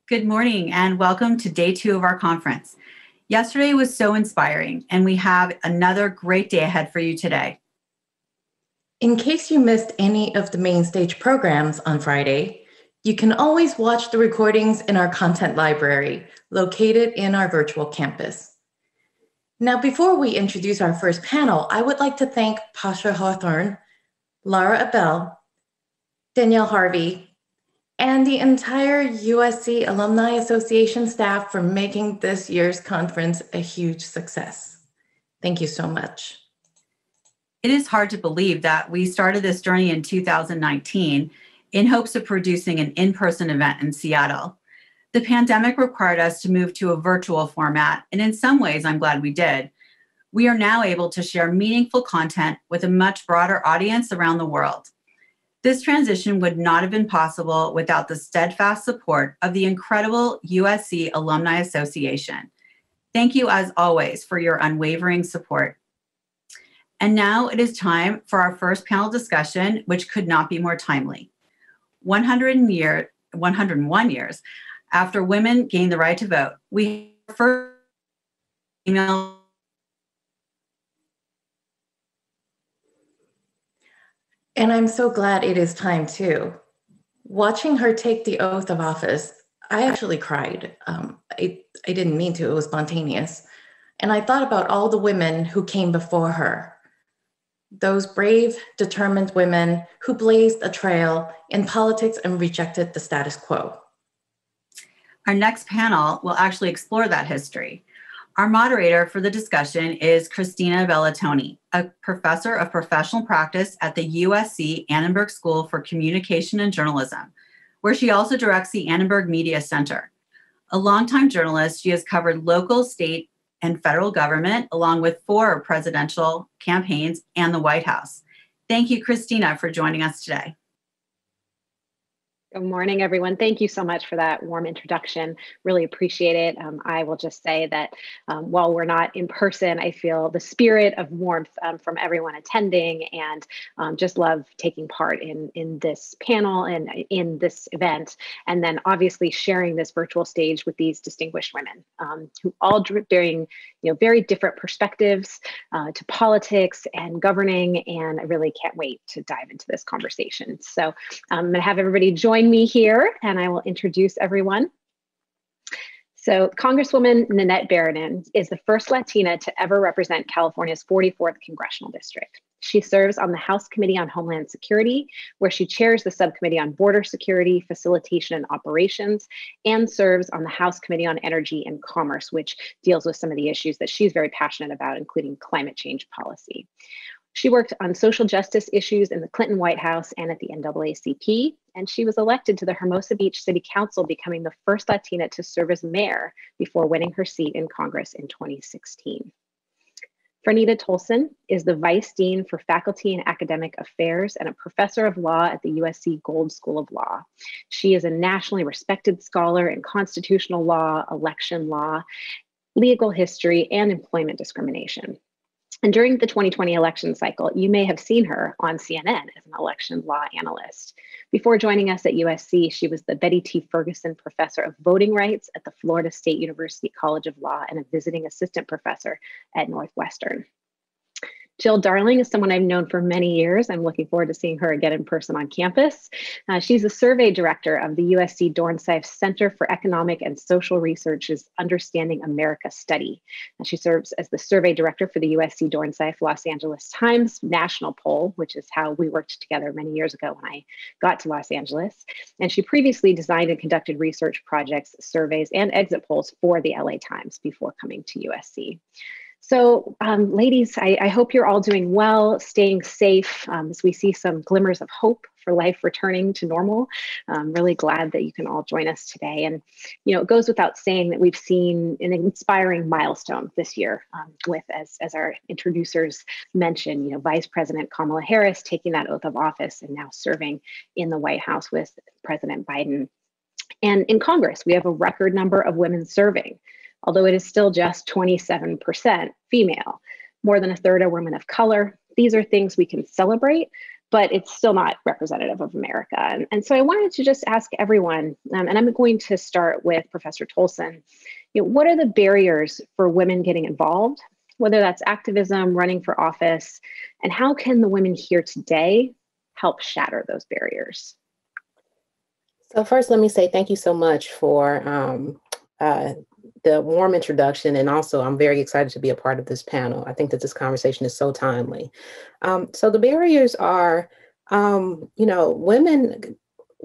Good morning and welcome to day 2 of our conference. Yesterday was so inspiring and we have another great day ahead for you today. In case you missed any of the main stage programs on Friday, you can always watch the recordings in our content library located in our virtual campus. Now, before we introduce our first panel, I would like to thank Pasha Hawthorne, Lara Abel, Danielle Harvey, and the entire USC Alumni Association staff for making this year's conference a huge success. Thank you so much. It is hard to believe that we started this journey in 2019 in hopes of producing an in-person event in Seattle. The pandemic required us to move to a virtual format, and in some ways, I'm glad we did. We are now able to share meaningful content with a much broader audience around the world. This transition would not have been possible without the steadfast support of the incredible USC Alumni Association. Thank you, as always, for your unwavering support. And now it is time for our first panel discussion, which could not be more timely. 101 years after women gained the right to vote, we first female. And I'm so glad it is time too. Watching her take the oath of office, I actually cried. I didn't mean to, it was spontaneous. And I thought about all the women who came before her. Those brave, determined women who blazed a trail in politics and rejected the status quo. Our next panel will actually explore that history. Our moderator for the discussion is Christina Bellatoni, a professor of professional practice at the USC Annenberg School for Communication and Journalism, where she also directs the Annenberg Media Center. A longtime journalist, she has covered local, state, and federal government, along with 4 presidential campaigns and the White House. Thank you, Christina, for joining us today. Good morning, everyone. Thank you so much for that warm introduction. Really appreciate it. I will just say that while we're not in person, I feel the spirit of warmth from everyone attending, and just love taking part in this panel and in this event. And then obviously sharing this virtual stage with these distinguished women who all bring very different perspectives to politics and governing. And I really can't wait to dive into this conversation. So I'm going to have everybody join me here, and I will introduce everyone. So Congresswoman Nanette Benn is the first Latina to ever represent California's 44th Congressional District. She serves on the House Committee on Homeland Security, where she chairs the Subcommittee on Border Security, Facilitation, and Operations, and serves on the House Committee on Energy and Commerce, which deals with some of the issues that she's very passionate about, including climate change policy. She worked on social justice issues in the Clinton White House and at the NAACP, and she was elected to the Hermosa Beach City Council, becoming the first Latina to serve as mayor before winning her seat in Congress in 2016. Fiora Tolson is the Vice Dean for Faculty and Academic Affairs and a professor of law at the USC Gold School of Law. She is a nationally respected scholar in constitutional law, election law, legal history, and employment discrimination. And during the 2020 election cycle, you may have seen her on CNN as an election law analyst. Before joining us at USC, she was the Betty T. Ferguson Professor of Voting Rights at the Florida State University College of Law and a visiting assistant professor at Northwestern. Jill Darling is someone I've known for many years. I'm looking forward to seeing her again in person on campus. She's the survey director of the USC Dornsife Center for Economic and Social Research's Understanding America study. She serves as the survey director for the USC Dornsife Los Angeles Times National Poll, which is how we worked together many years ago when I got to Los Angeles. And she previously designed and conducted research projects, surveys, and exit polls for the LA Times before coming to USC. So ladies, I hope you're all doing well, staying safe as we see some glimmers of hope for life returning to normal. I'm really glad that you can all join us today. And, it goes without saying that we've seen an inspiring milestone this year with, as our introducers mentioned, Vice President Kamala Harris taking that oath of office and now serving in the White House with President Biden. And in Congress, we have a record number of women serving, although it is still just 27% female. More than a third are women of color. These are things we can celebrate, but it's still not representative of America. And so I wanted to just ask everyone, and I'm going to start with Professor Tolson, what are the barriers for women getting involved, whether that's activism, running for office, and how can the women here today help shatter those barriers? So first, let me say thank you so much for the warm introduction. And also, I'm very excited to be a part of this panel. I think that this conversation is so timely. So the barriers are, women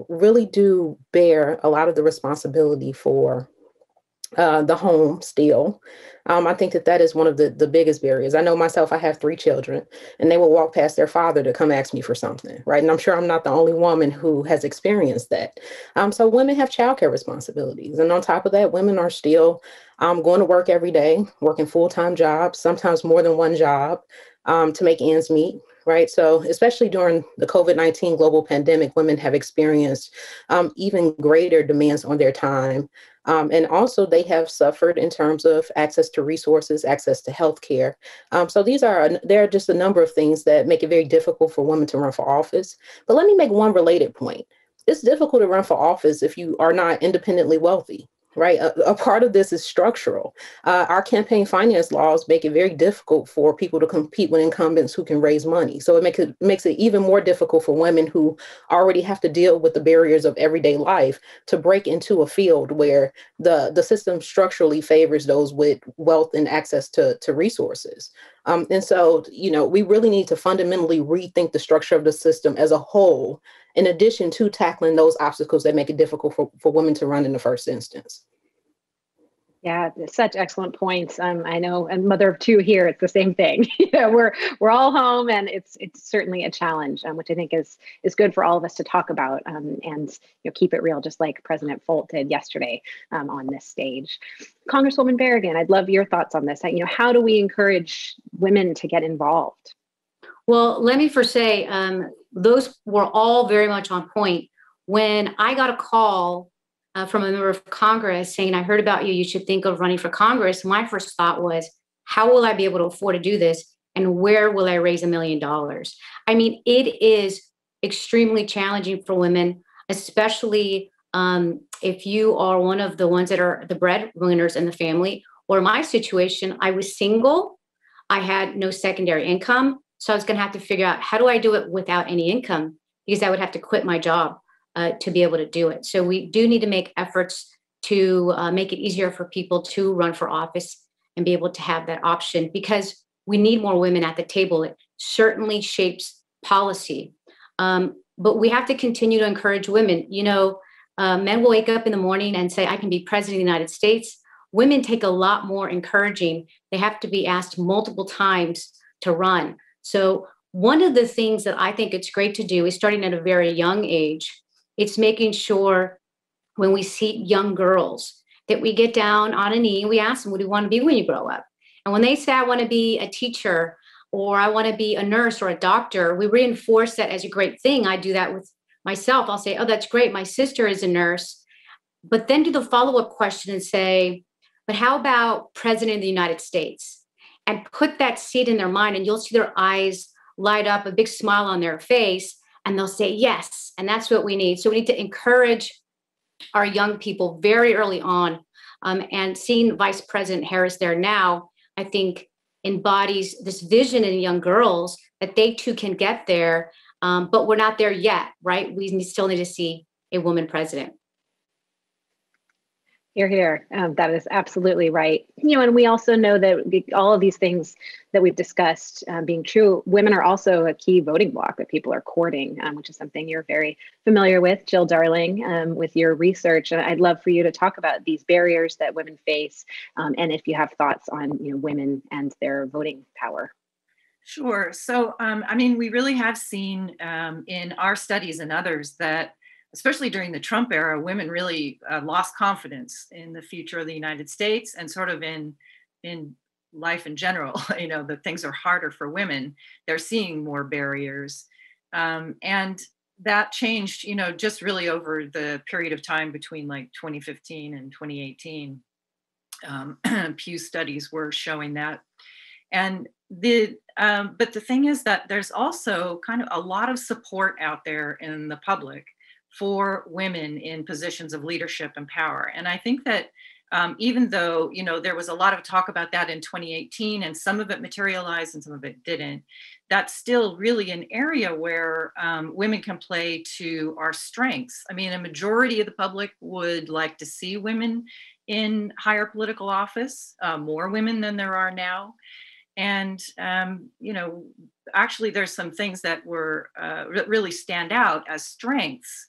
really do bear a lot of the responsibility for the home still. I think that is one of the biggest barriers. I know myself, I have 3 children, and they will walk past their father to come ask me for something, right? And I'm sure I'm not the only woman who has experienced that. So women have childcare responsibilities. And on top of that, women are still going to work every day, working full-time jobs, sometimes more than one job to make ends meet. Right. So especially during the COVID-19 global pandemic, women have experienced even greater demands on their time. And also they have suffered in terms of access to resources, access to healthcare. So there are just a number of things that make it very difficult for women to run for office. But let me make one related point. It's difficult to run for office if you are not independently wealthy. Right. A part of this is structural. Our campaign finance laws make it very difficult for people to compete with incumbents who can raise money. So it makes it even more difficult for women who already have to deal with the barriers of everyday life to break into a field where the system structurally favors those with wealth and access to resources. And so, we really need to fundamentally rethink the structure of the system as a whole, in addition to tackling those obstacles that make it difficult for women to run in the first instance. Yeah, such excellent points. I know, and mother of 2 here, it's the same thing. We're all home, and it's certainly a challenge, which I think is good for all of us to talk about and keep it real, just like President Folt did yesterday on this stage. Congresswoman Berrigan, I'd love your thoughts on this. How do we encourage women to get involved? Well, let me first say, those were all very much on point. When I got a call from a member of Congress saying, I heard about you, you should think of running for Congress, my first thought was, how will I be able to afford to do this? And where will I raise $1 million? I mean, it is extremely challenging for women, especially if you are one of the ones that are the breadwinners in the family. Or in my situation, I was single. I had no secondary income. So I was going to have to figure out, how do I do it without any income? Because I would have to quit my job to be able to do it. So we do need to make efforts to make it easier for people to run for office and be able to have that option, because we need more women at the table. It certainly shapes policy. But we have to continue to encourage women. Men will wake up in the morning and say, I can be president of the United States. Women take a lot more encouraging. They have to be asked multiple times to run. So one of the things that I think it's great to do is, starting at a very young age, it's making sure when we see young girls that we get down on a knee and we ask them, what do you want to be when you grow up? And when they say, I want to be a teacher, or I want to be a nurse or a doctor, we reinforce that as a great thing. I do that with myself. I'll say, oh, that's great. My sister is a nurse. But then do the follow-up question and say, but how about President of the United States? And put that seed in their mind, and you'll see their eyes light up, a big smile on their face, and they'll say, yes. And that's what we need. So we need to encourage our young people very early on. And seeing Vice President Harris there now, I think embodies this vision in young girls that they too can get there. But we're not there yet, right? We still need to see a woman president. Hear, hear. That is absolutely right. And we also know that all of these things that we've discussed being true, women are also a key voting bloc that people are courting, which is something you're very familiar with, Jill Darling, with your research. And I'd love for you to talk about these barriers that women face, and if you have thoughts on women and their voting power. Sure. So, we really have seen in our studies and others that, especially during the Trump era, women really lost confidence in the future of the United States and sort of in life in general. That things are harder for women. They're seeing more barriers. And that changed, just really over the period of time between like 2015 and 2018. Pew studies were showing that. And but the thing is that there's also kind of a lot of support out there in the public for women in positions of leadership and power. And I think that even though, you know, there was a lot of talk about that in 2018 and some of it materialized and some of it didn't, that's still really an area where women can play to our strengths. I mean, a majority of the public would like to see women in higher political office, more women than there are now. And, you know, actually there's some things that were really stand out as strengths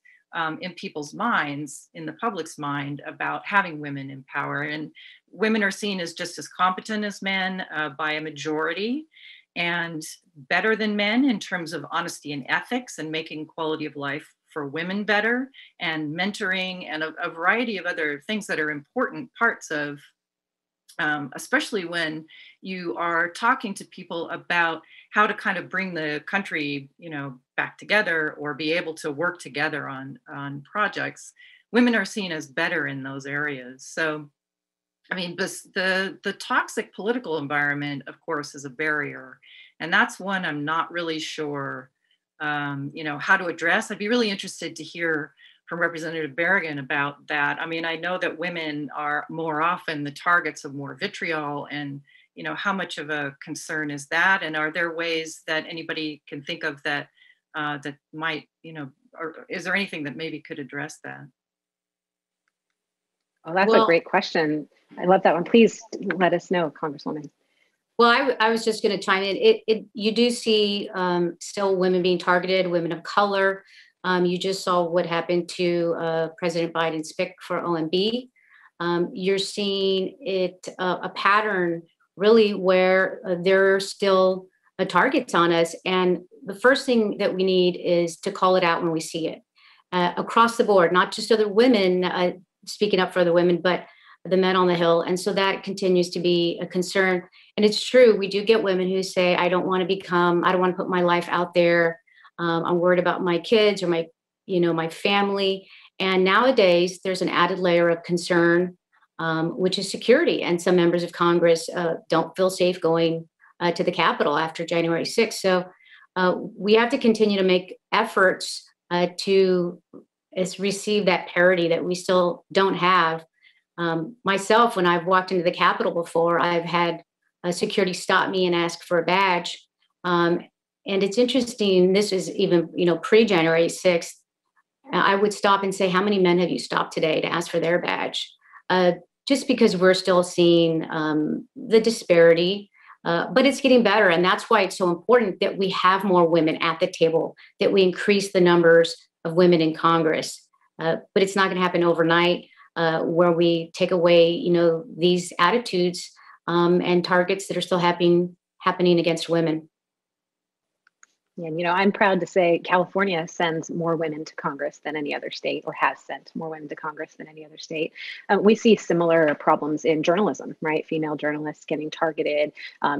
in people's minds, in the public's mind, about having women in power. And women are seen as just as competent as men by a majority, and better than men in terms of honesty and ethics and making quality of life for women better, and mentoring, and a variety of other things that are important parts of, especially when you are talking to people about how to kind of bring the country, you know, back together or be able to work together on projects. Women are seen as better in those areas. So, I mean, the toxic political environment, of course, is a barrier. And that's one I'm not really sure, you know, how to address. I'd be really interested to hear from Representative Berrigan about that. I mean, I know that women are more often the targets of more vitriol, and, you know, how much of a concern is that? And are there ways that anybody can think of that that might, you know, or is there anything that maybe could address that? Oh, that's a great question. I love that one. Please let us know, Congresswoman. Well, I was just going to chime in. You do see still women being targeted, women of color. You just saw what happened to President Biden's pick for OMB. You're seeing it a pattern really where there are still targets on us. And the first thing that we need is to call it out when we see it across the board, not just other women speaking up for other women, but the men on the Hill. And so that continues to be a concern. And it's true, we do get women who say, I don't want to put my life out there. I'm worried about my kids or my family. And nowadays there's an added layer of concern, which is security. And some members of Congress don't feel safe going to the Capitol after January 6th. So we have to continue to make efforts to receive that parity that we still don't have. Myself, when I've walked into the Capitol before, I've had security stop me and ask for a badge. And it's interesting, this is even, pre-January 6th, I would stop and say, how many men have you stopped today to ask for their badge? Just because we're still seeing the disparity, but it's getting better. And that's why it's so important that we have more women at the table, that we increase the numbers of women in Congress. But it's not going to happen overnight, where we take away, these attitudes and targets that are still happening against women. And, I'm proud to say California sends more women to Congress than any other state, or has sent more women to Congress than any other state. We see similar problems in journalism, right? Female journalists getting targeted,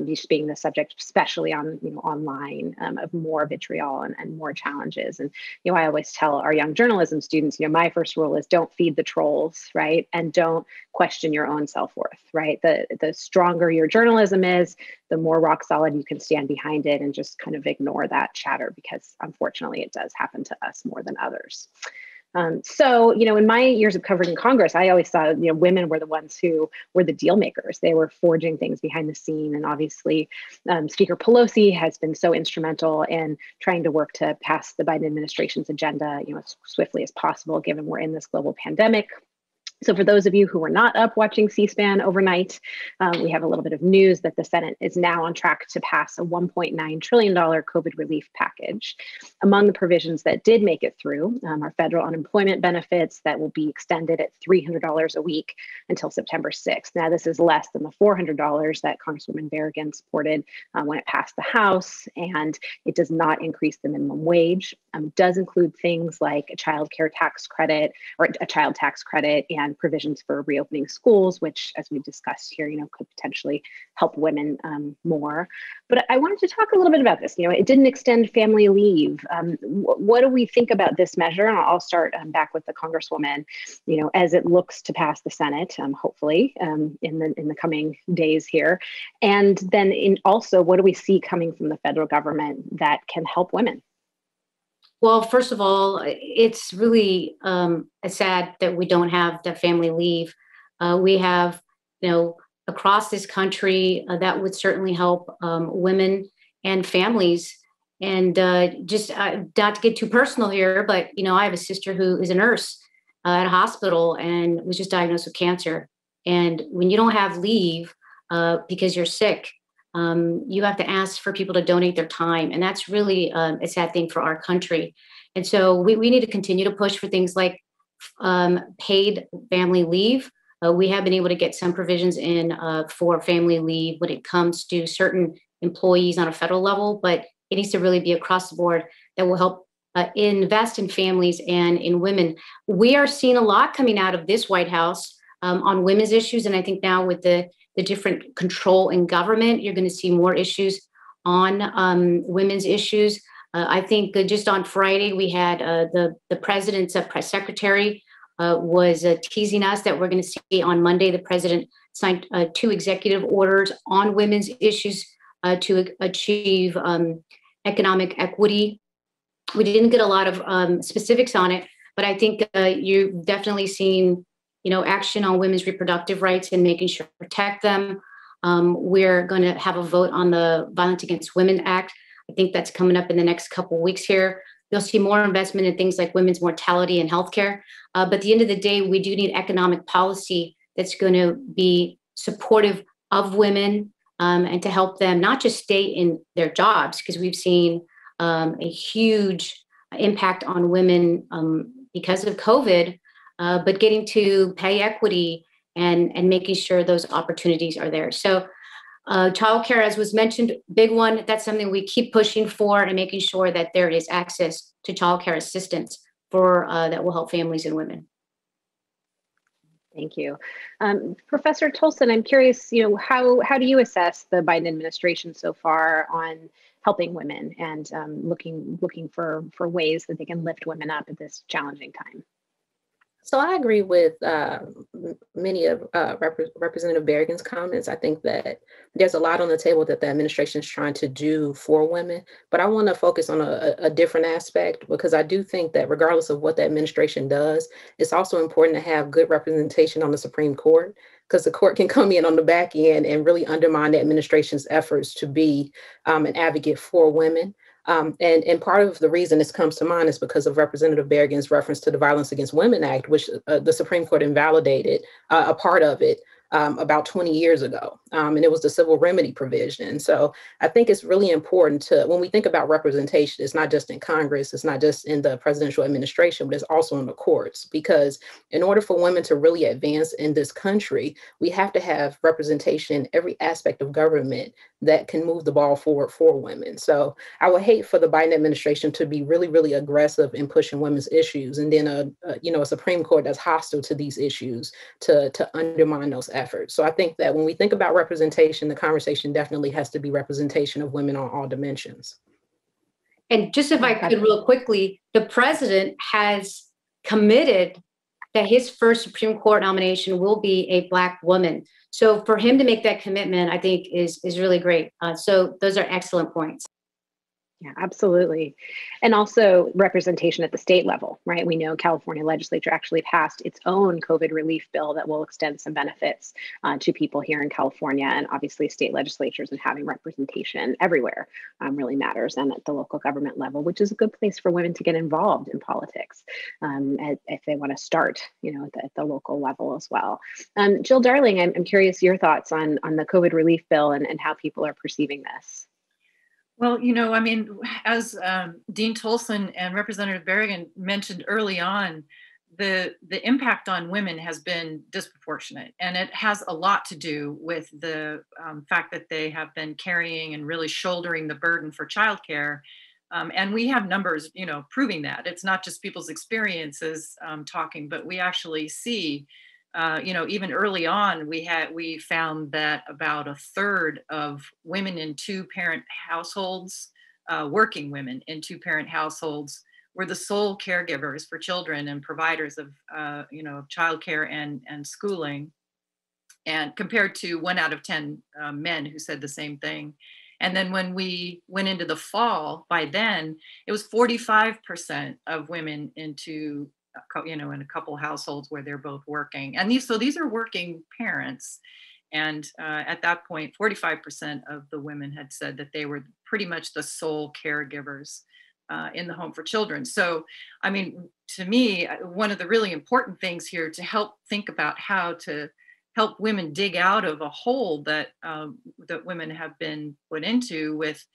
just being the subject, especially on, online, of more vitriol and more challenges. And, I always tell our young journalism students, my first rule is don't feed the trolls, right? And don't question your own self-worth, right? The stronger your journalism is, the more rock solid you can stand behind it and just kind of ignore that chatter, because unfortunately it does happen to us more than others. So, in my years of covering Congress, I always thought, women were the ones who were the deal makers. They were forging things behind the scene. And obviously, Speaker Pelosi has been so instrumental in trying to work to pass the Biden administration's agenda, as swiftly as possible, given we're in this global pandemic. So for those of you who were not up watching C-SPAN overnight, we have a little bit of news that the Senate is now on track to pass a $1.9 trillion COVID relief package. Among the provisions that did make it through are federal unemployment benefits that will be extended at $300 a week until September 6th. Now, this is less than the $400 that Congresswoman Berrigan supported when it passed the House, and it does not increase the minimum wage. It does include things like a child tax credit, and and provisions for reopening schools, which, as we've discussed here, could potentially help women more. But I wanted to talk a little bit about this. It didn't extend family leave. What do we think about this measure? And I'll start back with the Congresswoman. As it looks to pass the Senate, hopefully in the coming days here, and then also, what do we see coming from the federal government that can help women? Well, first of all, it's really sad that we don't have the family leave. We have, across this country, that would certainly help women and families. And just not to get too personal here, but, I have a sister who is a nurse at a hospital and was just diagnosed with cancer. And when you don't have leave because you're sick, you have to ask for people to donate their time. And that's really a sad thing for our country. And so we need to continue to push for things like paid family leave. We have been able to get some provisions in for family leave when it comes to certain employees on a federal level, but it needs to really be across the board that will help invest in families and in women. We are seeing a lot coming out of this White House on women's issues. And I think now with the different control in government, you're going to see more issues on women's issues. I think just on Friday, we had the president's press secretary was teasing us that we're going to see on Monday, the president signed 2 executive orders on women's issues to achieve economic equity. We didn't get a lot of specifics on it, but I think you've definitely seen action on women's reproductive rights and making sure to protect them. We're going to have a vote on the Violence Against Women Act. I think that's coming up in the next couple of weeks here. You'll see more investment in things like women's mortality and healthcare. But at the end of the day, we do need economic policy that's going to be supportive of women and to help them not just stay in their jobs, because we've seen a huge impact on women because of COVID, but getting to pay equity and making sure those opportunities are there. So childcare, as was mentioned, big one. That's something we keep pushing for and making sure that there is access to childcare assistance for that will help families and women. Thank you. Professor Tolson, I'm curious, how do you assess the Biden administration so far on helping women and looking for ways that they can lift women up at this challenging time? So I agree with many of Representative Berrigan's comments. I think that there's a lot on the table that the administration is trying to do for women, but I want to focus on a different aspect, because I do think that regardless of what the administration does, it's also important to have good representation on the Supreme Court, because the court can come in on the back end and really undermine the administration's efforts to be an advocate for women. And part of the reason this comes to mind is because of Representative Berrigan's reference to the Violence Against Women Act, which the Supreme Court invalidated a part of it about 20 years ago. And it was the civil remedy provision. So I think it's really important to, when we think about representation, it's not just in Congress, it's not just in the presidential administration, but it's also in the courts. Because in order for women to really advance in this country, we have to have representation in every aspect of government that can move the ball forward for women. So I would hate for the Biden administration to be really, really aggressive in pushing women's issues, and then a Supreme Court that's hostile to these issues to undermine those efforts. So I think that when we think about representation, the conversation definitely has to be representation of women on all dimensions. And just if I could real quickly, the president has committed that his first Supreme Court nomination will be a Black woman. So for him to make that commitment, I think is really great. So those are excellent points. Yeah, absolutely. And also representation at the state level, right? We know California legislature actually passed its own COVID relief bill that will extend some benefits to people here in California. And obviously state legislatures and having representation everywhere really matters, and at the local government level, which is a good place for women to get involved in politics if they want to start, at the local level as well. Jill Darling, I'm curious your thoughts on the COVID relief bill and how people are perceiving this. Well, as Dean Tolson and Representative Berrigan mentioned early on, the impact on women has been disproportionate. And it has a lot to do with the fact that they have been carrying and really shouldering the burden for childcare. And we have numbers, proving that. It's not just people's experiences talking, but we actually see even early on, we found that about a third of women in two-parent households, working women in two-parent households, were the sole caregivers for children and providers of, childcare and schooling, and compared to 1 out of 10 men who said the same thing. And then when we went into the fall, by then it was 45% of women into, in a couple households where they're both working. And these are working parents. And at that point, 45% of the women had said that they were pretty much the sole caregivers in the home for children. So, I mean, to me, one of the really important things here to help think about how to help women dig out of a hole that that women have been put into with,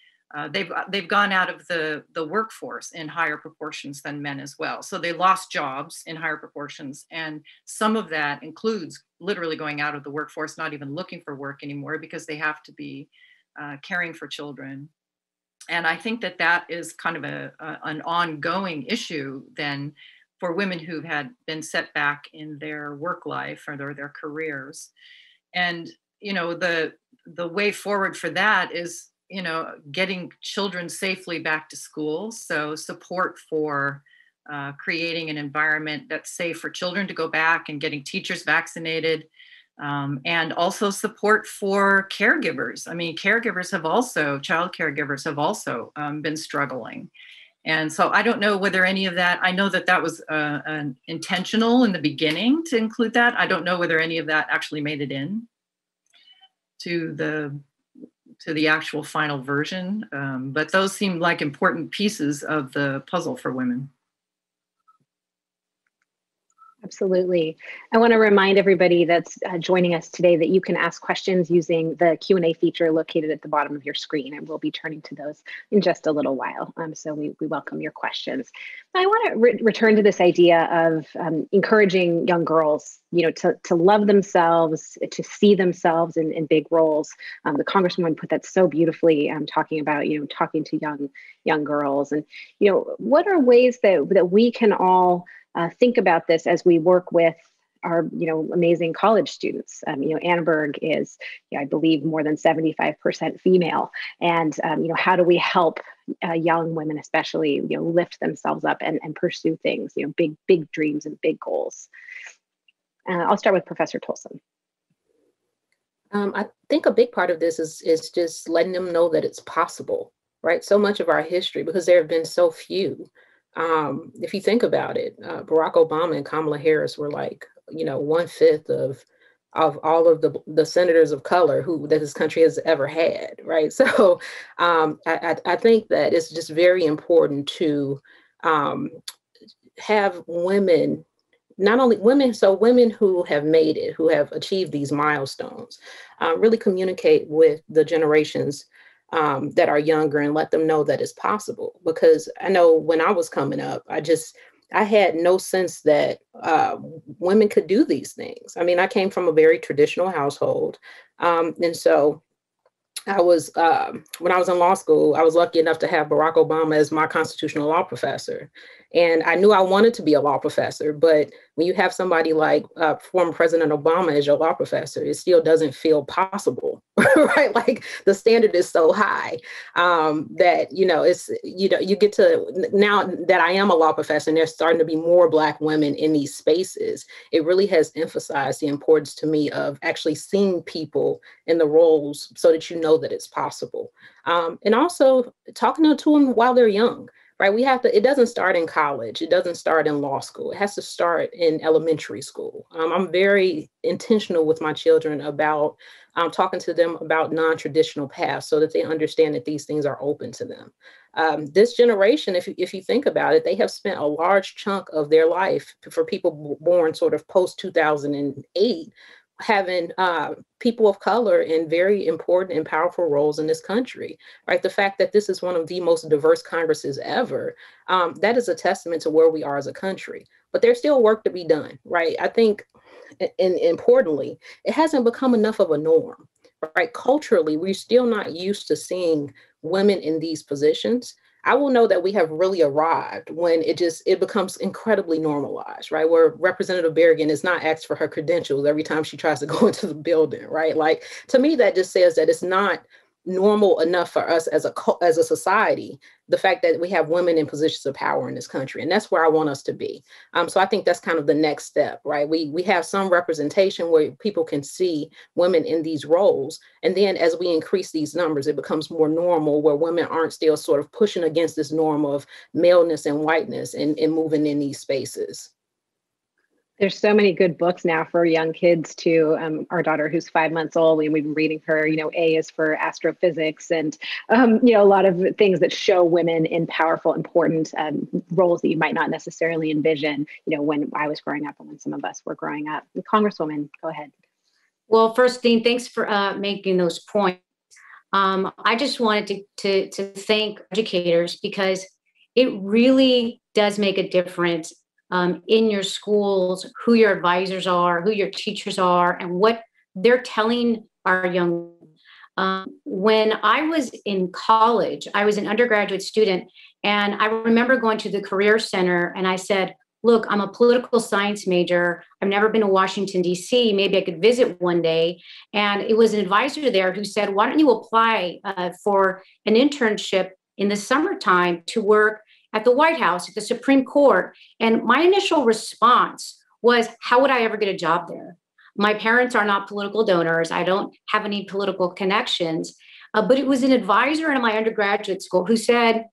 they've gone out of the workforce in higher proportions than men as well. So they lost jobs in higher proportions. And some of that includes literally going out of the workforce, not even looking for work anymore because they have to be caring for children. And I think that is kind of an ongoing issue then for women who had been set back in their work life or their careers. And, the way forward for that is, getting children safely back to school. So support for creating an environment that's safe for children to go back and getting teachers vaccinated. And also support for caregivers. I mean, child caregivers have also been struggling. And so I don't know whether any of that, I know that was intentional in the beginning to include that. I don't know whether any of that actually made it in to the actual final version. But those seem like important pieces of the puzzle for women. Absolutely. I want to remind everybody that's joining us today that you can ask questions using the Q&A feature located at the bottom of your screen, and we'll be turning to those in just a little while. So we welcome your questions. I want to return to this idea of encouraging young girls, to love themselves, to see themselves in big roles. The Congresswoman put that so beautifully, talking about, talking to young girls. And, what are ways that we can all think about this as we work with our, amazing college students. Annenberg is, I believe, more than 75% female. And, how do we help young women, especially, lift themselves up and pursue things, big dreams and big goals? I'll start with Professor Tolson. I think a big part of this is just letting them know that it's possible, right? So much of our history, because there have been so few. If you think about it, Barack Obama and Kamala Harris were like, 1/5 of all of the senators of color that this country has ever had, right? So I think that it's just very important to have women, not only women, so women who have made it, who have achieved these milestones, really communicate with the generations that are younger and let them know that it's possible. Because I know when I was coming up, I had no sense that women could do these things. I mean, I came from a very traditional household. And so I was, when I was in law school, I was lucky enough to have Barack Obama as my constitutional law professor. And I knew I wanted to be a law professor, but when you have somebody like former President Obama as your law professor, it still doesn't feel possible, right? Like the standard is so high that, it's, you get to, now that I am a law professor and there's starting to be more Black women in these spaces, it really has emphasized the importance to me of actually seeing people in the roles so that you know that it's possible. And also talking to them while they're young. Right, it doesn't start in college. It doesn't start in law school. It has to start in elementary school. I'm very intentional with my children about talking to them about non-traditional paths so that they understand that these things are open to them. This generation, if you think about it, they have spent a large chunk of their life, for people born sort of post-2008, having people of color in very important and powerful roles in this country, right? The fact that this is one of the most diverse Congresses ever, that is a testament to where we are as a country. But there's still work to be done, right? I think, and importantly, it hasn't become enough of a norm, right? Culturally, we're still not used to seeing women in these positions. I will know that we have really arrived when it becomes incredibly normalized, right? Where Representative Berrigan is not asked for her credentials every time she tries to go into the building, right? Like, to me, that just says that it's not normal enough for us as a society, the fact that we have women in positions of power in this country. And that's where I want us to be. So I think that's kind of the next step, right? We have some representation where people can see women in these roles. And then as we increase these numbers, it becomes more normal where women aren't still sort of pushing against this norm of maleness and whiteness and moving in these spaces. There's so many good books now for young kids too. Our daughter, who's 5 months old, we've been reading her, A is for astrophysics and, a lot of things that show women in powerful, important roles that you might not necessarily envision, when I was growing up and when some of us were growing up. Congresswoman, go ahead. Well, first, Dean, thanks for making those points. I just wanted to thank educators because it really does make a difference in your schools, who your advisors are, who your teachers are, and what they're telling our young. When I was in college, I was an undergraduate student, and I remember going to the Career Center, and I said, look, I'm a political science major. I've never been to Washington, D.C. Maybe I could visit one day. And it was an advisor there who said, why don't you apply for an internship in the summertime to work at the White House, at the Supreme Court? And my initial response was, how would I ever get a job there? My parents are not political donors. I don't have any political connections. But it was an advisor in my undergraduate school who said,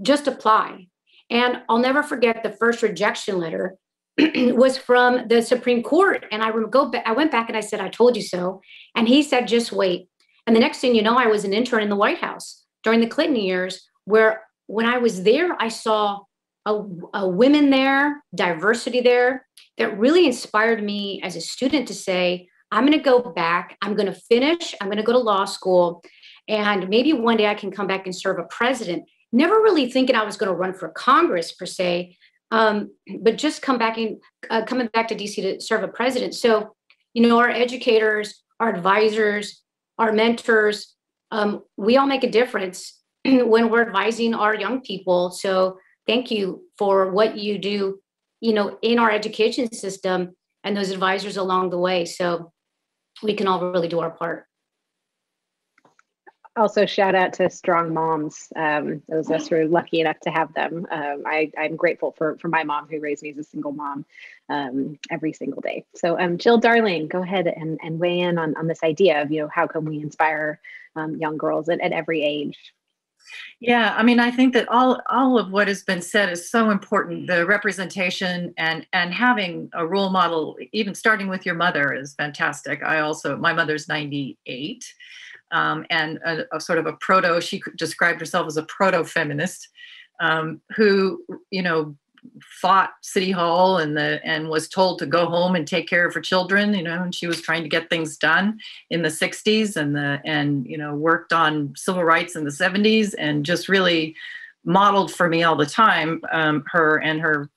just apply. And I'll never forget the first rejection letter was from the Supreme Court. And I went back and I said, I told you so. And he said, just wait. And the next thing you know, I was an intern in the White House during the Clinton years, where when I was there, I saw a women there, diversity there, that really inspired me as a student to say, I'm going to go back, I'm going to finish, I'm going to go to law school, and maybe one day I can come back and serve a president. Never really thinking I was going to run for Congress per se, but just coming back to DC to serve a president. So, our educators, our advisors, our mentors, we all make a difference when we're advising our young people. So thank you for what you do, in our education system and those advisors along the way. So we can all really do our part. Also, shout out to strong moms. Those of us who are lucky enough to have them. I'm grateful for my mom who raised me as a single mom every single day. So Jill Darling, go ahead and weigh in on this idea of, how can we inspire young girls at every age? Yeah, I think that all of what has been said is so important. The representation and having a role model, even starting with your mother, is fantastic. My mother's 98. And a sort of a she described herself as a proto-feminist who, fought City Hall and was told to go home and take care of her children, and she was trying to get things done in the 60s and worked on civil rights in the 70s and just really modeled for me all the time, her and her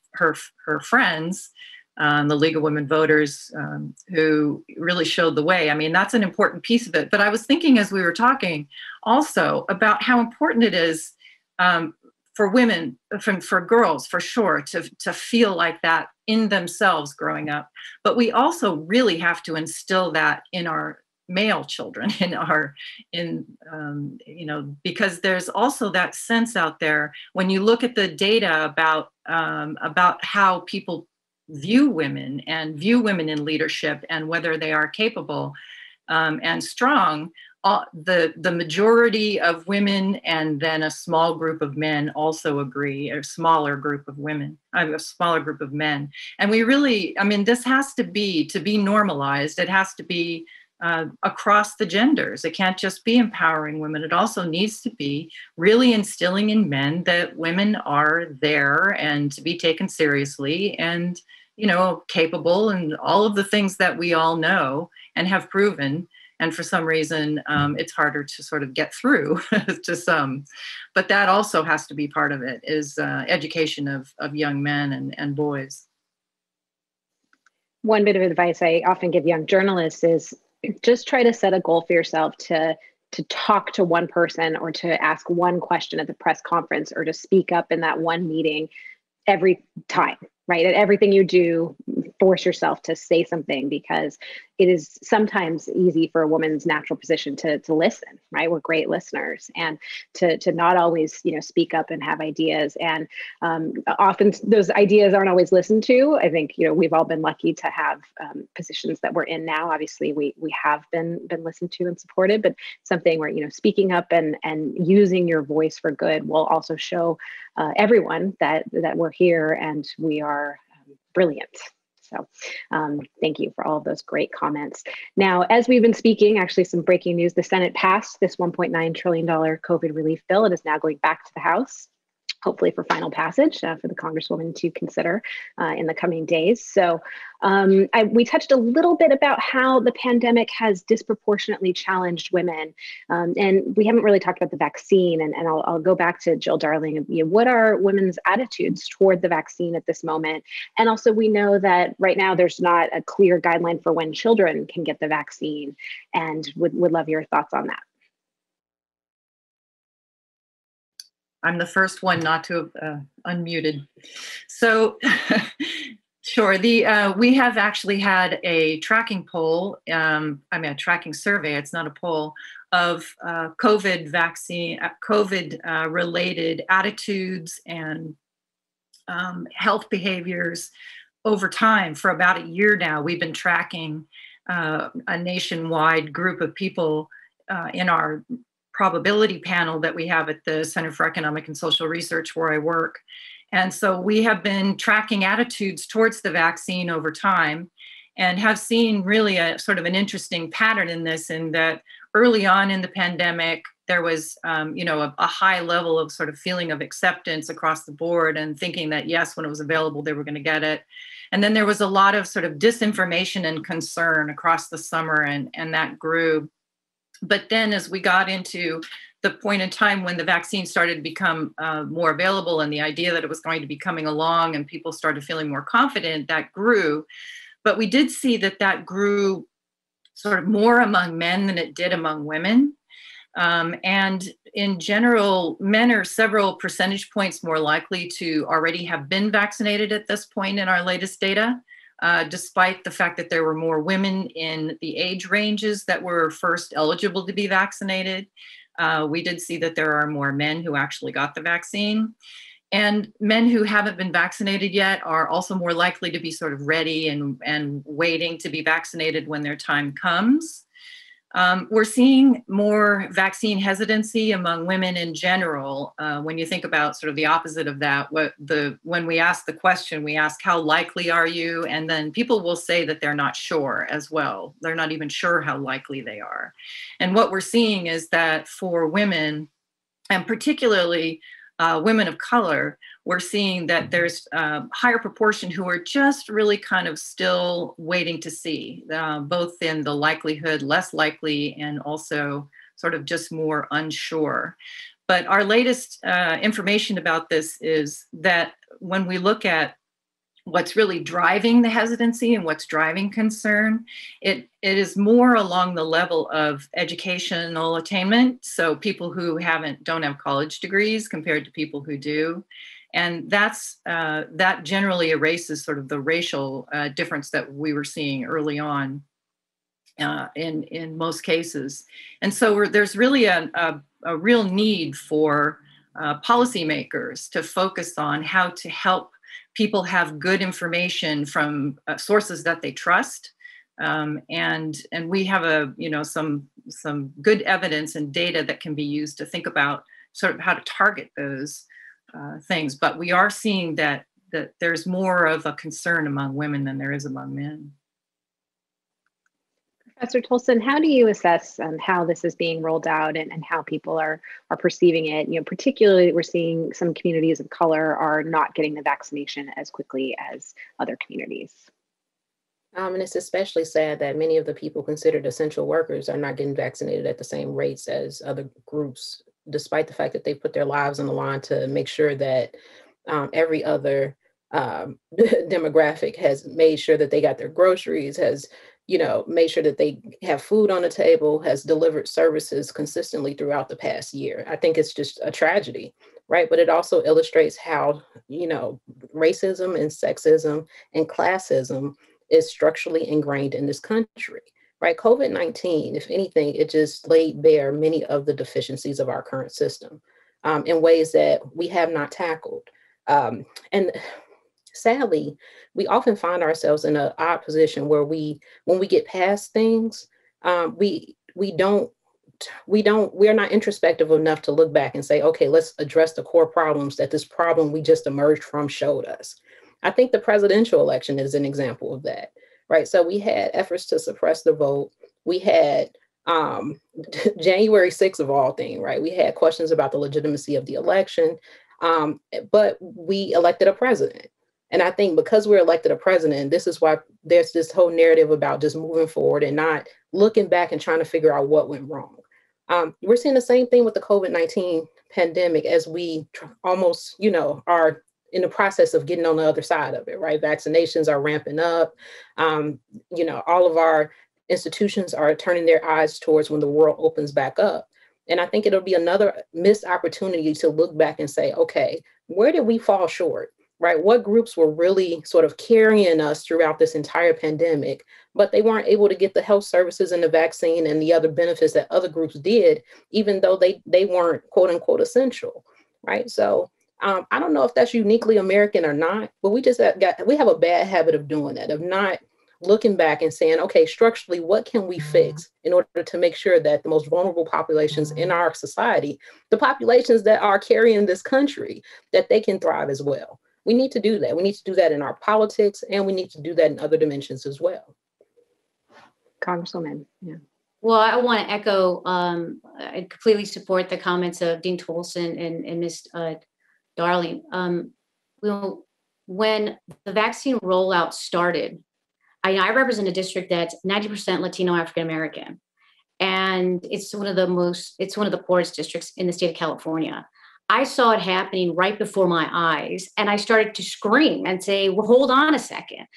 friends, the League of Women Voters, who really showed the way. That's an important piece of it. But I was thinking as we were talking also about how important it is for women, for girls, for sure, to feel like that in themselves growing up. But we also really have to instill that in our male children, because there's also that sense out there when you look at the data about how people view women in leadership and whether they are capable and strong. The majority of women and then a small group of men also agree, or a smaller group of men. And we really, this has to be normalized. It has to be across the genders. It can't just be empowering women. It also needs to be really instilling in men that women are there and to be taken seriously and, capable and all of the things that we all know and have proven. And for some reason, it's harder to sort of get through to some. But that also has to be part of it, is education of young men and boys. One bit of advice I often give young journalists is just try to set a goal for yourself to to talk to one person or to ask one question at the press conference or to speak up in that one meeting every time, right? At everything you do, force yourself to say something, because it is sometimes easy for a woman's natural position to listen, right? We're great listeners, and to not always, speak up and have ideas. And often those ideas aren't always listened to. I think, we've all been lucky to have positions that we're in now. Obviously, we have been listened to and supported, but something where, speaking up and using your voice for good will also show everyone that we're here and we are brilliant. So thank you for all of those great comments. Now, as we've been speaking, actually some breaking news, the Senate passed this $1.9 trillion COVID relief bill. It is now going back to the House, hopefully for final passage for the Congresswoman to consider in the coming days. So we touched a little bit about how the pandemic has disproportionately challenged women. And we haven't really talked about the vaccine. And I'll go back to Jill Darling. What are women's attitudes toward the vaccine at this moment? And also, we know that right now there's not a clear guideline for when children can get the vaccine, and would love your thoughts on that. I'm the first one not to have unmuted. So sure, we have actually had a tracking poll, a tracking survey, it's not a poll, of COVID vaccine, COVID related attitudes and health behaviors over time. For about a year now, we've been tracking a nationwide group of people in our probability panel that we have at the Center for Economic and Social Research, where I work. And so we have been tracking attitudes towards the vaccine over time, and have seen really a sort of an interesting pattern in this, in that early on in the pandemic, there was a high level of sort of feeling of acceptance across the board, and thinking that yes, when it was available, they were going to get it. And then there was a lot of sort of disinformation and concern across the summer, and that grew. But then as we got into the point in time when the vaccine started to become more available, and the idea that it was going to be coming along and people started feeling more confident, that grew. But we did see that grew sort of more among men than it did among women. And in general, men are several percentage points more likely to already have been vaccinated at this point in our latest data. Despite the fact that there were more women in the age ranges that were first eligible to be vaccinated. We did see that there are more men who actually got the vaccine. And men who haven't been vaccinated yet are also more likely to be sort of ready and waiting to be vaccinated when their time comes. We're seeing more vaccine hesitancy among women in general. When you think about sort of the opposite of that, when we ask the question, we ask, how likely are you? And then people will say that they're not sure as well. They're not even sure how likely they are. And what we're seeing is that for women, and particularly women of color, we're seeing that there's a higher proportion who are just really kind of still waiting to see, both in the likelihood, less likely, and also sort of just more unsure. But our latest information about this is that when we look at what's really driving the hesitancy and what's driving concern, it is more along the level of educational attainment. So people who don't have college degrees compared to people who do. And that generally erases sort of the racial difference that we were seeing early on in most cases. And so there's really a real need for policymakers to focus on how to help people have good information from sources that they trust, and we have some good evidence and data that can be used to think about sort of how to target those things. But we are seeing that there's more of a concern among women than there is among men. Professor Tolson, how do you assess how this is being rolled out and how people are perceiving it? Particularly, we're seeing some communities of color are not getting the vaccination as quickly as other communities. And it's especially sad that many of the people considered essential workers are not getting vaccinated at the same rates as other groups, despite the fact that they put their lives on the line to make sure that every other demographic has made sure that they got their groceries, has made sure that they have food on the table, has delivered services consistently throughout the past year. I think it's just a tragedy, right? But it also illustrates how, racism and sexism and classism is structurally ingrained in this country, right? COVID-19, if anything, it just laid bare many of the deficiencies of our current system in ways that we have not tackled. And sadly, we often find ourselves in an odd position where when we get past things, we're not introspective enough to look back and say, okay, let's address the core problems that this problem we just emerged from showed us. I think the presidential election is an example of that, right? So we had efforts to suppress the vote. We had January 6th of all things, right? We had questions about the legitimacy of the election, but we elected a president. And I think because we're elected a president, this is why there's this whole narrative about just moving forward and not looking back and trying to figure out what went wrong. We're seeing the same thing with the COVID-19 pandemic as we almost, are in the process of getting on the other side of it, right? Vaccinations are ramping up. All of our institutions are turning their eyes towards when the world opens back up. And I think it'll be another missed opportunity to look back and say, okay, where did we fall short? Right? What groups were really sort of carrying us throughout this entire pandemic, but they weren't able to get the health services and the vaccine and the other benefits that other groups did, even though they weren't quote unquote essential, right? So I don't know if that's uniquely American or not, but we have a bad habit of doing that, of not looking back and saying, okay, structurally, what can we fix in order to make sure that the most vulnerable populations in our society, the populations that are carrying this country, that they can thrive as well. We need to do that. We need to do that in our politics, and we need to do that in other dimensions as well. Congresswoman, yeah. Well, I want to echo, I completely support the comments of Dean Tolson and Ms. Darling. When the vaccine rollout started, I represent a district that's 90% Latino African American, and it's one of the poorest districts in the state of California. I saw it happening right before my eyes, and I started to scream and say, well, hold on a second.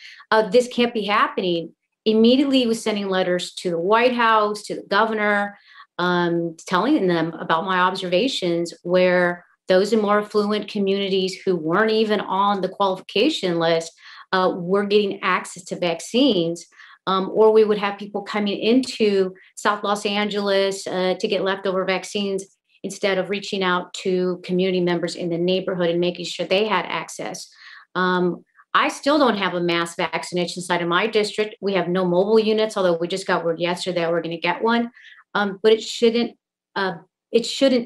This can't be happening. Immediately was sending letters to the White House, to the governor, telling them about my observations where those in more affluent communities who weren't even on the qualification list were getting access to vaccines. Or we would have people coming into South Los Angeles to get leftover vaccines instead of reaching out to community members in the neighborhood and making sure they had access. I still don't have a mass vaccination site in my district. We have no mobile units, although we just got word yesterday that we're going to get one. But it shouldn't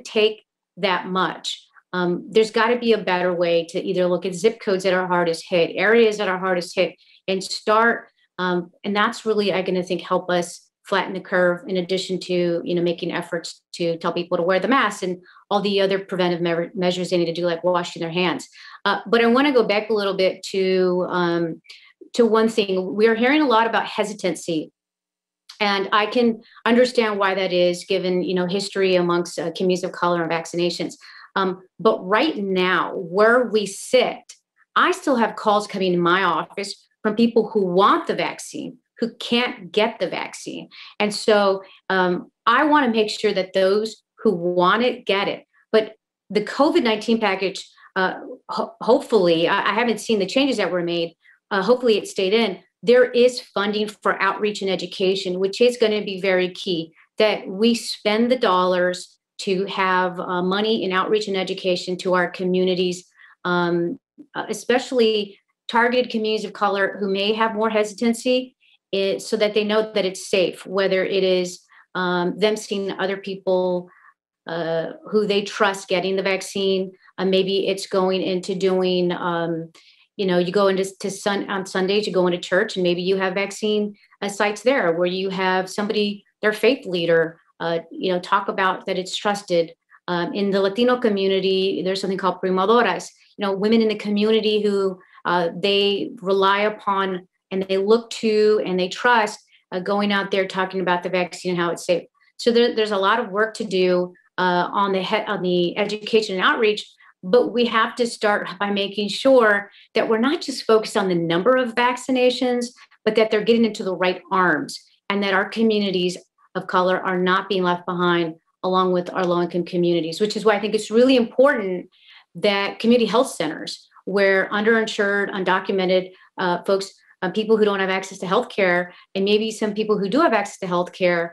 take that much. There's got to be a better way to either look at zip codes that are hardest hit, areas that are hardest hit, and start. And that's really, I'm going to think, help us flatten the curve, in addition to making efforts to tell people to wear the mask and all the other preventive measures they need to do, like washing their hands. But I want to go back a little bit to one thing. We are hearing a lot about hesitancy, and I can understand why that is, given history amongst communities of color and vaccinations. But right now, where we sit, I still have calls coming in my office from people who want the vaccine, who can't get the vaccine. And so I want to make sure that those who want it, get it. But the COVID-19 package, hopefully, I haven't seen the changes that were made. Hopefully it stayed in. There is funding for outreach and education, which is going to be very key, that we spend the dollars to have money in outreach and education to our communities, especially targeted communities of color who may have more hesitancy, so that they know that it's safe, whether it is them seeing other people who they trust getting the vaccine. Maybe it's going into doing, you go on Sundays, you go into church, and maybe you have vaccine sites there where you have somebody, their faith leader, talk about that it's trusted. In the Latino community, there's something called primadoras, women in the community who they rely upon and they look to and they trust, going out there talking about the vaccine and how it's safe. So there's a lot of work to do on the education and outreach, but we have to start by making sure that we're not just focused on the number of vaccinations, but that they're getting into the right arms, and that our communities of color are not being left behind along with our low-income communities, which is why I think it's really important that community health centers, where underinsured, undocumented folks, people who don't have access to healthcare, and maybe some people who do have access to healthcare,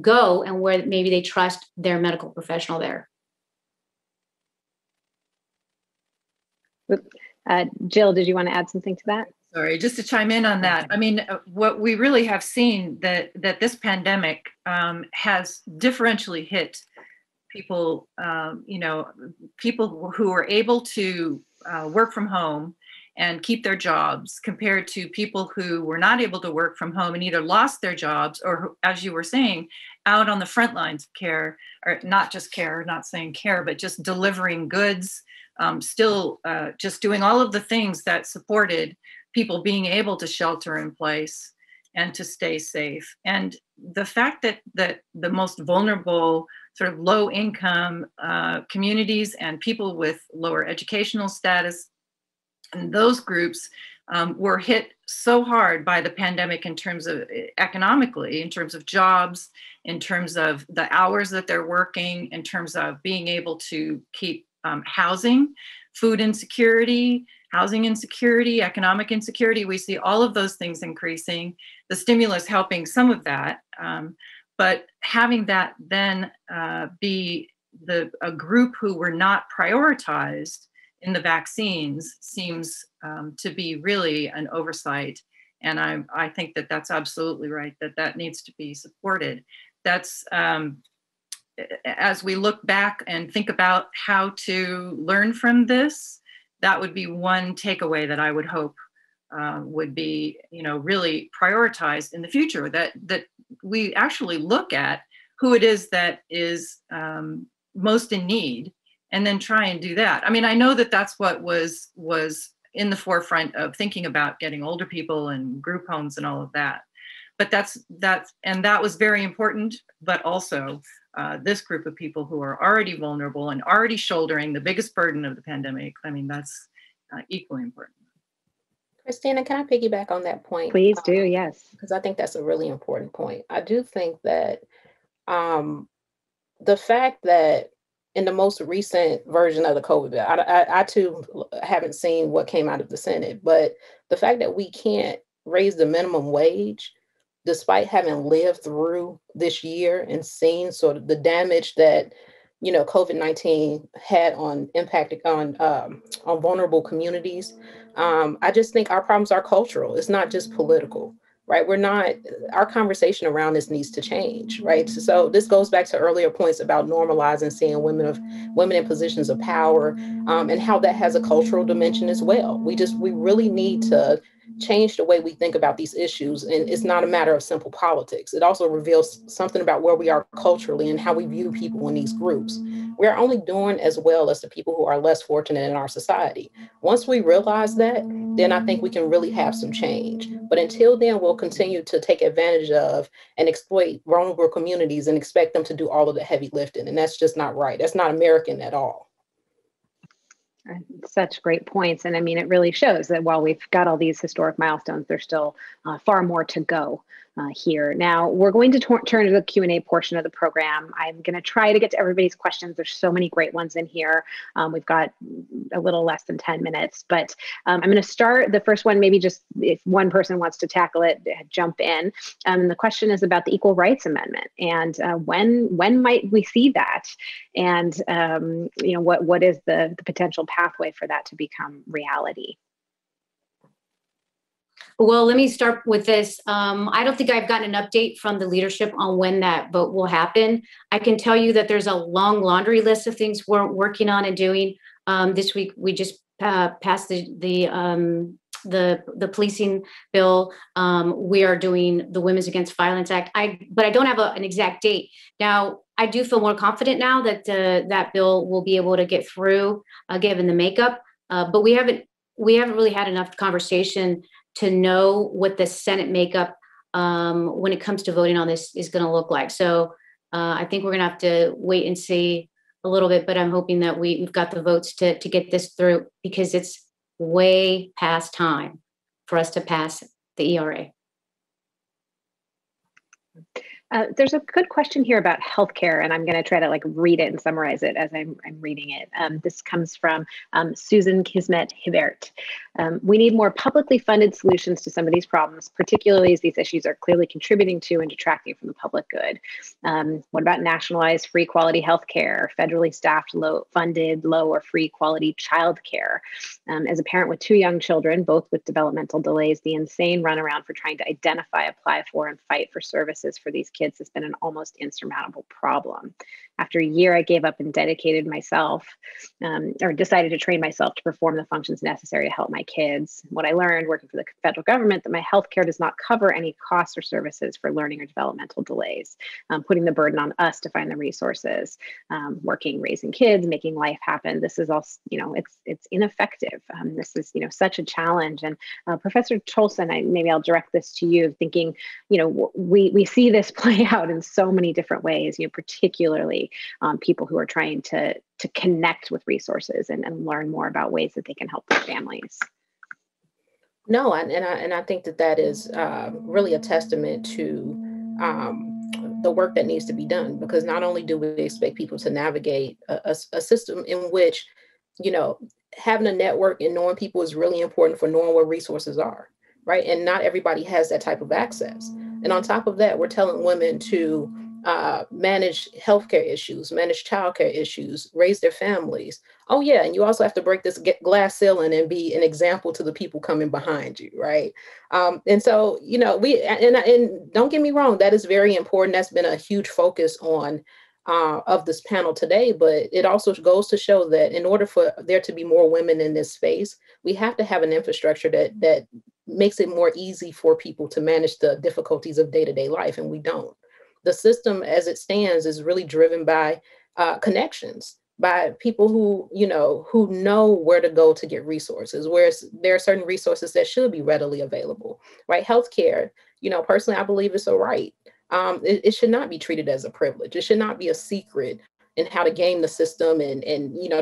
go, and where maybe they trust their medical professional there. Jill, did you want to add something to that? Sorry, just to chime in on that. I mean, what we really have seen that this pandemic has differentially hit people, people who are able to work from home and keep their jobs, compared to people who were not able to work from home and either lost their jobs or, as you were saying, out on the front lines of care, or not just care, not saying care, but just delivering goods, still just doing all of the things that supported people being able to shelter in place and to stay safe. And the fact that the most vulnerable, sort of low income communities and people with lower educational status, and those groups were hit so hard by the pandemic in terms of economically, in terms of jobs, in terms of the hours that they're working, in terms of being able to keep housing, food insecurity, housing insecurity, economic insecurity. We see all of those things increasing, the stimulus helping some of that. But having that then be a group who were not prioritized in the vaccines seems to be really an oversight. And I think that that's absolutely right, that needs to be supported. That's, as we look back and think about how to learn from this, that would be one takeaway that I would hope would be, really prioritized in the future, that we actually look at who it is that is most in need, and then try and do that. I mean, I know that that's what was in the forefront of thinking about getting older people and group homes and all of that. But that was very important, but also this group of people who are already vulnerable and already shouldering the biggest burden of the pandemic. I mean, that's equally important. Christina, can I piggyback on that point? Please do, yes. Because I think that's a really important point. I do think that the fact that in the most recent version of the COVID bill, I too haven't seen what came out of the Senate, but the fact that we can't raise the minimum wage, despite having lived through this year and seen sort of the damage that COVID-19 had on impacted on vulnerable communities. I just think our problems are cultural. It's not just political, right? Our conversation around this needs to change, right? So this goes back to earlier points about normalizing seeing women in positions of power, and how that has a cultural dimension as well. We really need to change the way we think about these issues. And it's not a matter of simple politics. It also reveals something about where we are culturally and how we view people in these groups. We're only doing as well as the people who are less fortunate in our society. Once we realize that, then I think we can really have some change. But until then, we'll continue to take advantage of and exploit vulnerable communities and expect them to do all of the heavy lifting. And that's just not right. That's not American at all. Such great points. And I mean, it really shows that while we've got all these historic milestones, there's still far more to go here. Now, we're going to turn to the Q&A portion of the program. I'm going to try to get to everybody's questions. There's so many great ones in here. We've got a little less than 10 minutes, but I'm going to start the first one, maybe just if one person wants to tackle it, jump in. The question is about the Equal Rights Amendment, and when might we see that? And what is the potential pathway for that to become reality? Well, let me start with this. I don't think I've gotten an update from the leadership on when that vote will happen. I can tell you that there's a long laundry list of things we're working on and doing. This week, we just passed the policing bill. We are doing the Women's Against Violence Act. But I don't have an exact date. Now, I do feel more confident now that that bill will be able to get through, given the makeup. But we haven't really had enough conversation to know what the Senate makeup, when it comes to voting on this, is going to look like. So I think we're going to have to wait and see a little bit, but I'm hoping that we've got the votes to get this through, because it's way past time for us to pass the ERA. There's a good question here about healthcare, and I'm going to try to read it and summarize it as I'm reading it. This comes from Susan Kismet-Hibbert. We need more publicly funded solutions to some of these problems, particularly as these issues are clearly contributing to and detracting from the public good. What about nationalized free quality healthcare, federally staffed, funded, low or free quality childcare? As a parent with 2 young children, both with developmental delays, the insane runaround for trying to identify, apply for, and fight for services for these kids has been an almost insurmountable problem. After a year, I gave up and dedicated myself, or decided to train myself to perform the functions necessary to help my kids. What I learned working for the federal government, that my healthcare does not cover any costs or services for learning or developmental delays, putting the burden on us to find the resources, working, raising kids, making life happen. This is all, it's ineffective. This is, such a challenge. And Professor Tolson, maybe I'll direct this to you, thinking, we see this play out in so many different ways, particularly people who are trying to connect with resources and learn more about ways that they can help their families. No, and I think that is really a testament to the work that needs to be done, because not only do we expect people to navigate a system in which, having a network and knowing people is really important for knowing where resources are, right? And not everybody has that type of access. And on top of that, we're telling women to manage healthcare issues, manage childcare issues, raise their families. Oh yeah, and you also have to break this glass ceiling and be an example to the people coming behind you, right? And so, and don't get me wrong, that is very important. That's been a huge focus on of this panel today, but it also goes to show that in order for there to be more women in this space, we have to have an infrastructure that makes it more easy for people to manage the difficulties of day-to-day life, and we don't. The system as it stands is really driven by connections, by people who know where to go to get resources, whereas there are certain resources that should be readily available, right? Healthcare, personally, I believe it's a right. It should not be treated as a privilege. It should not be a secret in how to game the system and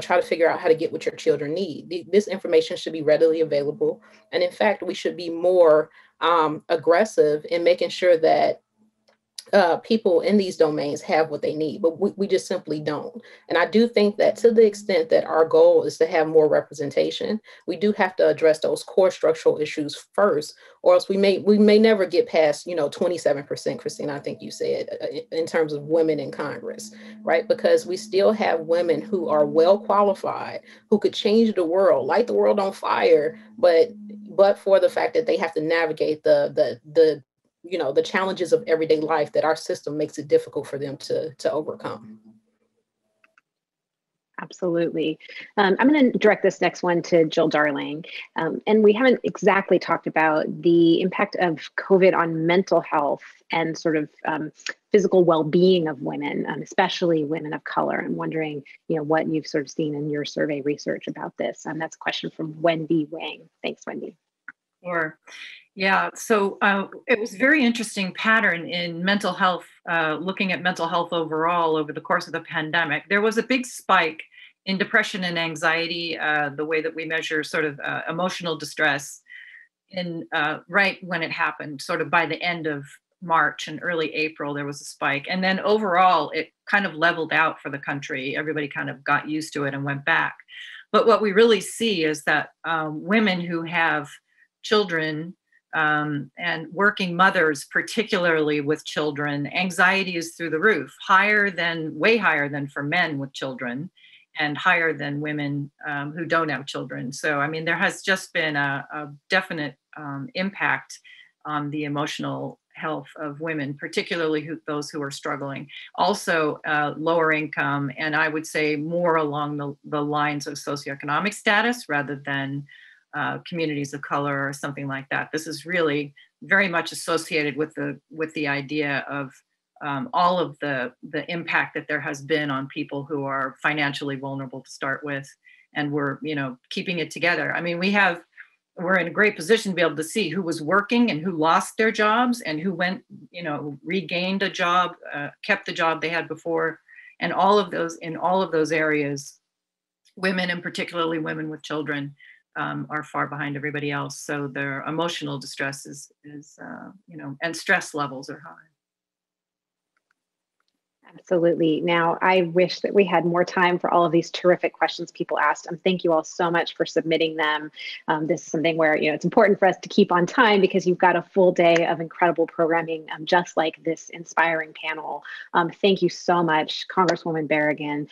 try to figure out how to get what your children need. This information should be readily available. And in fact, we should be more aggressive in making sure that people in these domains have what they need, but we just simply don't. And I do think that to the extent that our goal is to have more representation, we do have to address those core structural issues first, or else we may never get past 27%, Christina, I think you said, in terms of women in Congress, right? Because we still have women who are well qualified, who could change the world, light the world on fire, but for the fact that they have to navigate the challenges of everyday life that our system makes it difficult for them to overcome. Absolutely. I'm going to direct this next one to Jill Darling. And we haven't exactly talked about the impact of COVID on mental health and sort of physical well-being of women, especially women of color. I'm wondering, what you've sort of seen in your survey research about this. That's a question from Wendy Wang. Thanks, Wendy. Sure. Yeah, so it was a very interesting pattern in mental health, looking at mental health overall over the course of the pandemic. There was a big spike in depression and anxiety, the way that we measure sort of emotional distress, right when it happened, sort of by the end of March and early April, there was a spike. And then overall, it kind of leveled out for the country. Everybody kind of got used to it and went back. But what we really see is that women who have children, and working mothers, particularly with children, anxiety is through the roof, way higher than for men with children, and higher than women who don't have children. So, there has just been a definite impact on the emotional health of women, particularly those who are struggling. Also, lower income, and I would say more along the lines of socioeconomic status rather than communities of color or something like that. This is really very much associated with the idea of all of the impact that there has been on people who are financially vulnerable to start with, and we're keeping it together. We're in a great position to be able to see who was working and who lost their jobs and who went, regained a job, kept the job they had before, and in all of those areas, women, and particularly women with children, are far behind everybody else. So their emotional distress is and stress levels are high. Absolutely. Now, I wish that we had more time for all of these terrific questions people asked. Thank you all so much for submitting them. This is something where it's important for us to keep on time because you've got a full day of incredible programming, just like this inspiring panel. Thank you so much, Congresswoman Berrigan,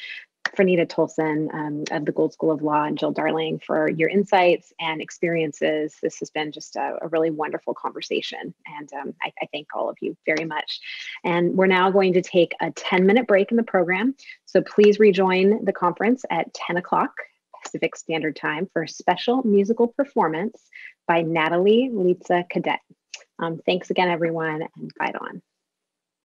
Nanette Tolson of the Gould School of Law, and Jill Darling for your insights and experiences. This has been just a really wonderful conversation, and I thank all of you very much. And we're now going to take a 10-minute break in the program, so please rejoin the conference at 10 o'clock Pacific Standard Time for a special musical performance by Natalie Litza Cadet. Thanks again, everyone, and fight on.